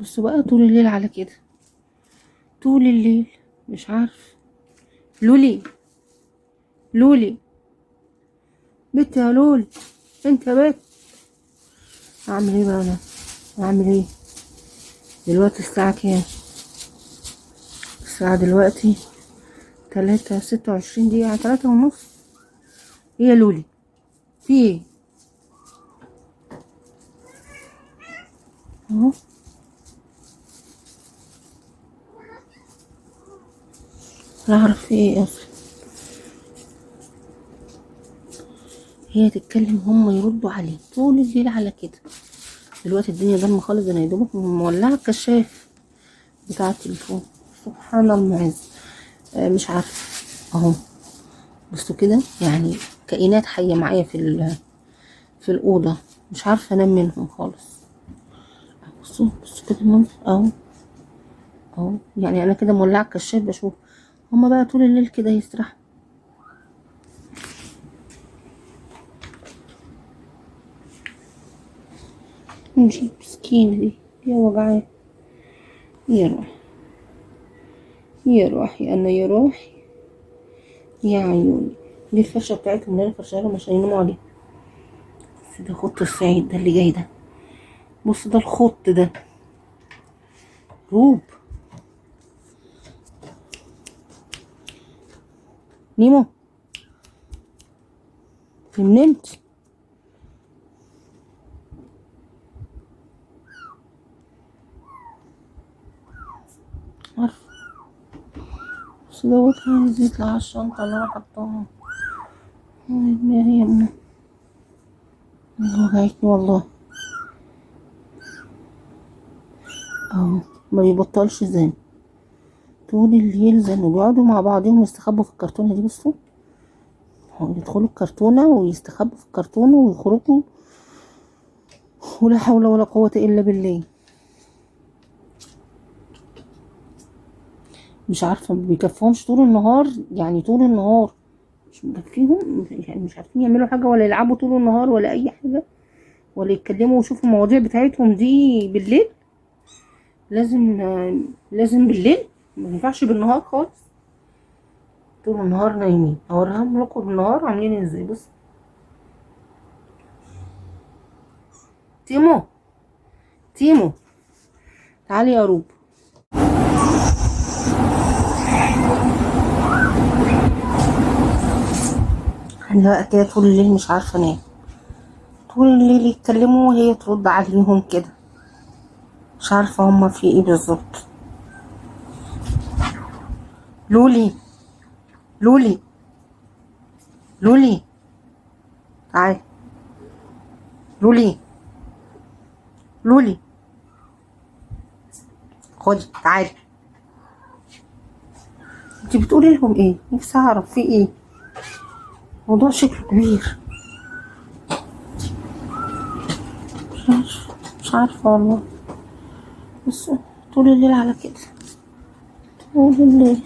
بصوا بقى طول الليل على كده، طول الليل مش عارف. لولي، لولي، بنت يا لولي، انت يا بنت. اعمل ايه بقى انا؟ اعمل ايه دلوقتي؟ الساعة كام؟ الساعة دلوقتي 3:26 يعني 3:30. ايه يا لولي، في ايه؟ اهو لا اعرف في ايه اصلا. هي تتكلم هم يردوا عليه طول الليل على كده. دلوقتي الدنيا ضلمه خالص، انا يا دوبك مولعه الكشاف بتاع التليفون. سبحان المعز. مش عارفه اهو. بصوا كده يعني كائنات حيه معايا في الاوضه، مش عارفه انام منهم خالص. بصوا بصوا كده المنظر اهو. اهو يعني انا كده مولعه الكشاف بشوف. هما بقى طول الليل كده يسرحوا. نجيب مسكينه دي يا وجعان. يروح يروح يا انا يروح يا عيوني. دي الفرشه بتاعتهم اللي انا فرشاها لهم عشان يناموا عليها. بس ده خط الصعيد ده اللي جاي ده. بص ده الخط ده روب. نيمو نمت. عارفه بس دوت عايز يطلع على الشنطة اللي انا حطاها. دماغي يا ابني وجعتني والله. اهو ما بيبطلش زن طول الليل. زن وبيقعدوا مع بعضهم يستخبوا في الكرتونة دي. بصوا يدخلوا الكرتونة ويستخبوا في الكرتونة ويخرجوا، ولا حول ولا قوة الا بالله. مش عارفة ما بيكفهمش طول النهار، يعني طول النهار مش مكفيهم، يعني مش عارفين يعملوا حاجة ولا يلعبوا طول النهار ولا أي حاجة ولا يتكلموا ويشوفوا المواضيع بتاعتهم دي بالليل. لازم لازم بالليل، ما ينفعش بالنهار خالص. طول النهار نايمين. اوريهم لكم بالنهار عاملين ازاي. بص تيمو، تيمو تعالي يا روب. انا بقى كده طول الليل مش عارفه انام. طول الليل يتكلموا وهي ترد عليهم كده. مش عارفه هما في ايه بالظبط. لولي، لولي، لولي تعالي. لولي، لولي خدي تعالي. انت بتقولي لهم ايه؟ نفسي اعرف في ايه. موضوع شكله كبير. مش عارفه والله. بس طول الليل على كده، طول الليل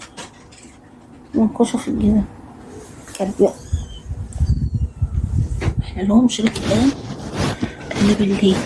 منكوشة في الجنة. كلب احنا لهم شريك الآن اللي بالليل.